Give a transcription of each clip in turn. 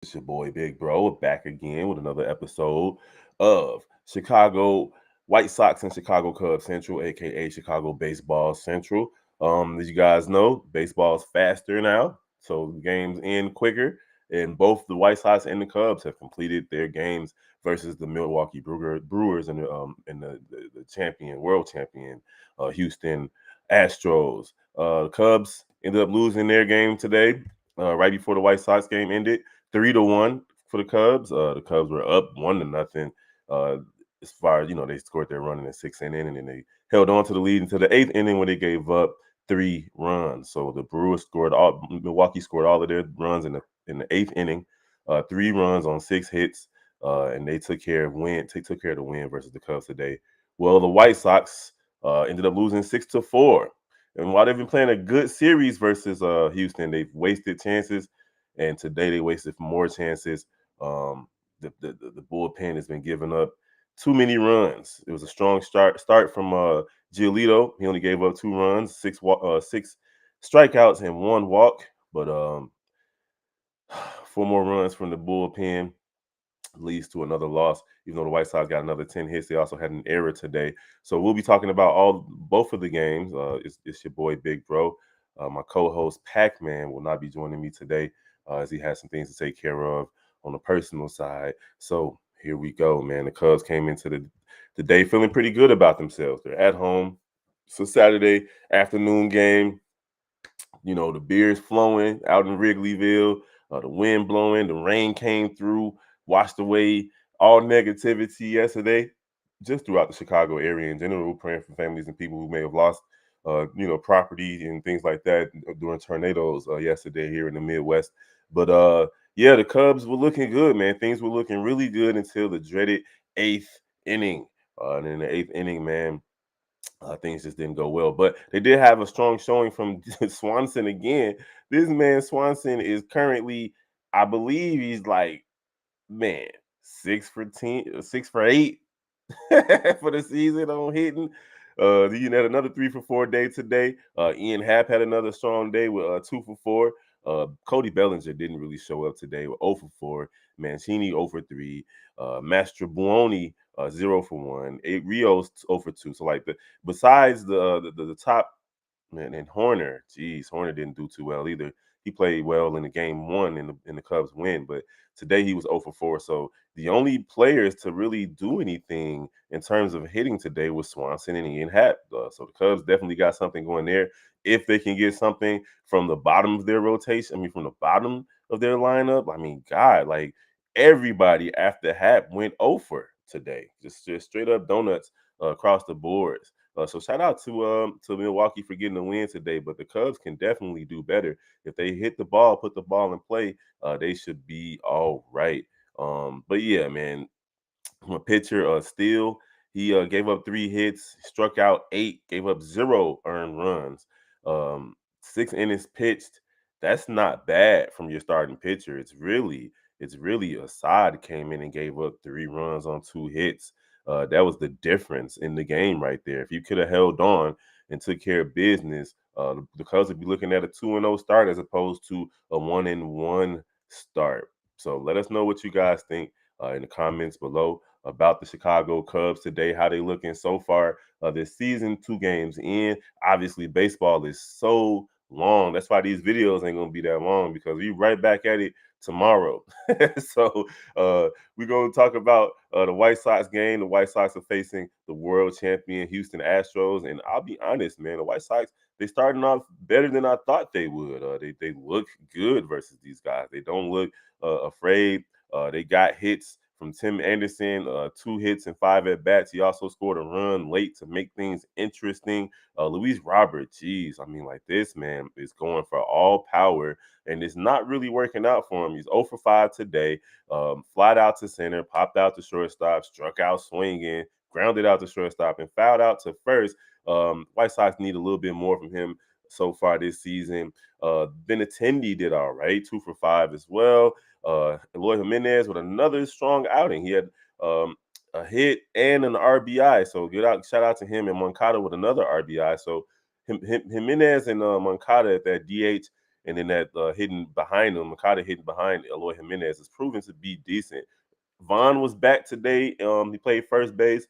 It's your boy Big Bro back again with another episode of Chicago White Sox and Chicago Cubs Central, aka Chicago Baseball Central. As you guys know, baseball's faster now, so the games end quicker. And both the White Sox and the Cubs have completed their games versus the Milwaukee Brewers and the champion, world champion, Houston Astros. The Cubs ended up losing their game today, right before the White Sox game ended. 3-1 for the Cubs. The Cubs were up 1-0. Uh, as far as they scored their run in the sixth inning, and then they held on to the lead until the eighth inning when they gave up 3 runs. So the Brewers Milwaukee scored all of their runs in the eighth inning, 3 runs on 6 hits, and they took care of the win versus the Cubs today. Well, the White Sox ended up losing 6-4. And while they've been playing a good series versus Houston, they've wasted chances, and today they wasted more chances. Um, the bullpen has been giving up too many runs. It was a strong start from Giolito. He only gave up 2 runs, six strikeouts, and 1 walk. But 4 more runs from the bullpen leads to another loss. Even though the White Sox got another 10 hits, they also had an error today. So we'll be talking about both of the games. It's your boy Big Bro. My co-host Pac-Man will not be joining me today as he has some things to take care of on the personal side. So here we go, man. The Cubs came into the day feeling pretty good about themselves. They're at home. So Saturday afternoon game, the beer's flowing out in Wrigleyville, the wind blowing, the rain came through, washed away all negativity yesterday, just throughout the Chicago area in general, praying for families and people who may have lost, property and things like that during tornadoes yesterday here in the Midwest. But yeah, the Cubs were looking good, man. Things were looking really good until the dreaded eighth inning. And in the eighth inning, man, things just didn't go well. But they did have a strong showing from Swanson again. This man Swanson is currently, I believe, he's like, man, 6 for 10, 6 for 8 for the season on hitting. He had another 3 for 4 day today. Ian Happ had another strong day with 2 for 4. Cody Bellinger didn't really show up today with 0 for 4. Mancini 0 for 3. Mastrobuoni 0 for 1. Rios 0 for 2. So like besides the top, man, and Horner, Horner didn't do too well either. He played well in the game one in the Cubs win, but today he was 0 for 4. So the only players to really do anything in terms of hitting today was Swanson and Ian Happ. So the Cubs definitely got something going there. If they can get something from the bottom of their rotation, from the bottom of their lineup, God, like everybody after Happ went over today, just straight up donuts across the boards. So shout out to Milwaukee for getting the win today, but the Cubs can definitely do better. If they hit the ball, put the ball in play, they should be all right. But yeah, man, a pitcher, Steele, he gave up 3 hits, struck out 8, gave up 0 earned runs, 6 innings pitched. That's not bad from your starting pitcher. It's really Assad came in and gave up 3 runs on 2 hits. That was the difference in the game right there. If you could have held on and took care of business, the Cubs would be looking at a 2-0 start as opposed to a 1-1 start. So let us know what you guys think in the comments below about the Chicago Cubs today, how they looking so far this season, 2 games in. Obviously, baseball is so long. That's why these videos ain't gonna be that long because we right back at it tomorrow. So we're gonna talk about the White Sox game. The White Sox are facing the world champion Houston Astros, and I'll be honest, man, the White Sox, they starting off better than I thought they would. They look good versus these guys. They don't look afraid. They got hits from Tim Anderson, 2 hits and 5 at bats. He also scored a run late to make things interesting. Luis Robert, like this man is going for all power, and it's not really working out for him. He's 0 for 5 today. Flied out to center, popped out to shortstop, struck out swinging, grounded out to shortstop, and fouled out to first. White Sox need a little bit more from him so far this season. Benintendi did all right, 2 for 5 as well. Eloy Jimenez with another strong outing. He had a hit and an RBI. So shout out to him, and Moncada with another RBI. So Jimenez and Moncada at that DH and then that hitting behind him, Makata hitting behind Eloy Jimenez, is proven to be decent. Vaughn was back today. He played first base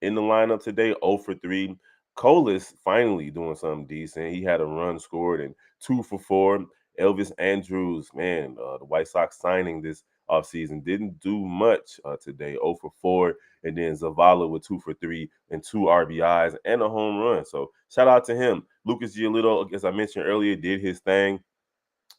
in the lineup today, 0 for 3. Colas finally doing something decent. He had a run scored and 2 for 4. Elvis Andrews, man, the White Sox signing this offseason didn't do much today, 0 for 4. And then Zavala with 2 for 3 and 2 RBIs and a home run. So shout out to him. Lucas Giolito, as I mentioned earlier, did his thing.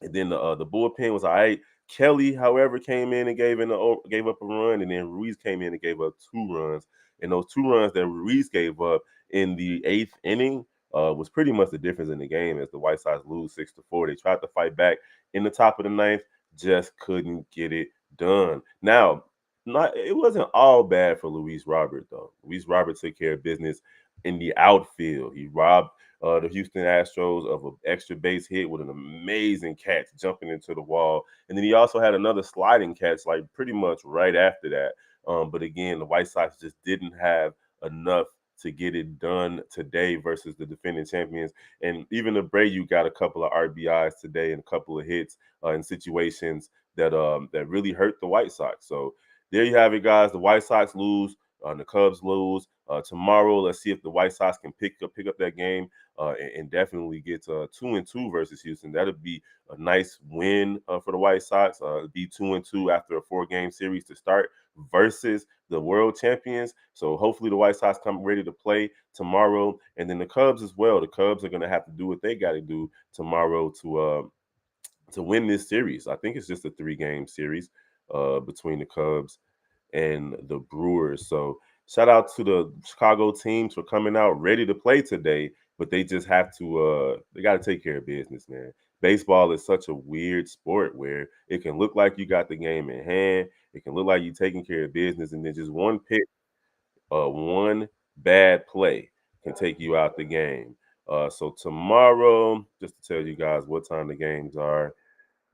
And then the bullpen was all right. Kelly, however, came in and gave up a run, and then Ruiz came in and gave up 2 runs. And those 2 runs that Ruiz gave up in the eighth inning was pretty much the difference in the game as the White Sox lose 6-4. They tried to fight back in the top of the ninth, just couldn't get it done. Now, not it wasn't all bad for Luis Robert though. Luis Robert took care of business in the outfield. He robbed the Houston Astros of an extra base hit with an amazing catch jumping into the wall. And then he also had another sliding catch, like pretty much right after that. But again, the White Sox just didn't have enough to get it done today versus the defending champions. And even Abreu got a couple of RBIs today and a couple of hits in situations that really hurt the White Sox. So there you have it, guys. The White Sox lose. The Cubs lose tomorrow. Let's see if the White Sox can pick up that game and definitely get 2-2 versus Houston. That'd be a nice win for the White Sox. Be 2-2 after a 4-game series to start versus the world champions. So hopefully the White Sox come ready to play tomorrow, and then the Cubs as well. The Cubs are going to have to do what they got to do tomorrow to win this series. I think it's just a 3-game series between the Cubs and the Brewers. So shout out to the Chicago teams for coming out ready to play today, but they just have to they got to take care of business, man. Baseball is such a weird sport where it can look like you got the game in hand, it can look like you taking care of business, and then just one pick, one bad play can take you out the game. So tomorrow, just to tell you guys what time the games are,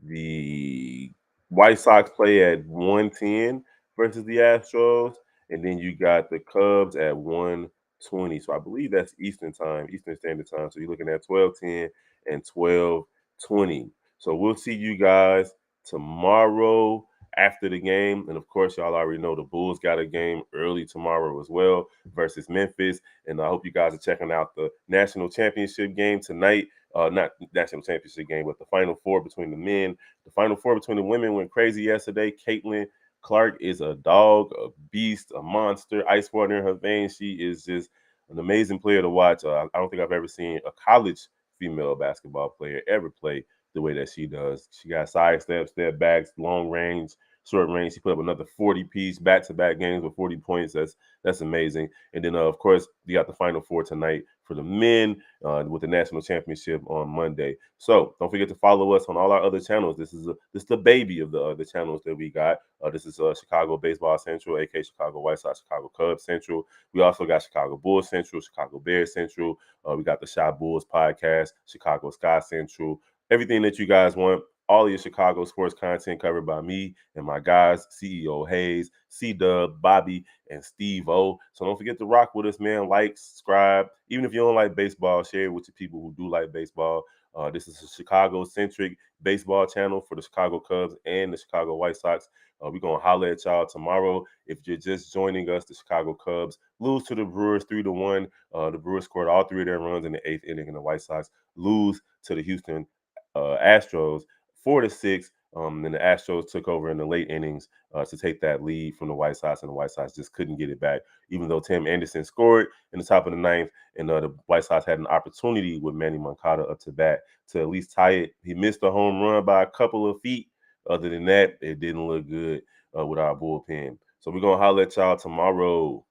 the White Sox play at 1:10 versus the Astros, and then you got the Cubs at 1:20. So I believe that's Eastern time, Eastern Standard Time. So you're looking at 12:10 and 12:20. So we'll see you guys tomorrow after the game. And of course, y'all already know the Bulls got a game early tomorrow as well versus Memphis. And I hope you guys are checking out the national championship game tonight. Not national championship game, but the Final Four between the men. The Final Four between the women went crazy yesterday. Caitlin Clark is a dog, a beast, a monster, ice water in her veins. She is just an amazing player to watch. I don't think I've ever seen a college female basketball player ever play the way that she does. She got side steps, step backs, long range, short range. She put up another 40-piece back-to-back games with 40 points. That's amazing. And then, of course, you got the Final Four tonight for the men with the national championship on Monday. So don't forget to follow us on all our other channels. This is the baby of the channels that we got. This is Chicago Baseball Central, aka Chicago White Sox, Chicago Cubs Central. We also got Chicago Bulls Central, Chicago Bears Central. We got the Shy Bulls podcast, Chicago Sky Central. Everything that you guys want. All of your Chicago sports content covered by me and my guys, CEO Hayes, C Dub, Bobby, and Steve O. So don't forget to rock with us, man. Like, subscribe. Even if you don't like baseball, share it with your people who do like baseball. This is a Chicago-centric baseball channel for the Chicago Cubs and the Chicago White Sox. We're going to holler at y'all tomorrow. If you're just joining us, the Chicago Cubs lose to the Brewers 3-1. The Brewers scored all 3 of their runs in the 8th inning, and the White Sox lose to the Houston Astros 4-6. Then the Astros took over in the late innings to take that lead from the White Sox, and the White Sox just couldn't get it back, even though Tim Anderson scored in the top of the ninth, and the White Sox had an opportunity with Manny Moncada up to bat to at least tie it. He missed a home run by a couple of feet. Other than that, it didn't look good with our bullpen. So we're going to holler at y'all tomorrow.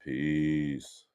Peace.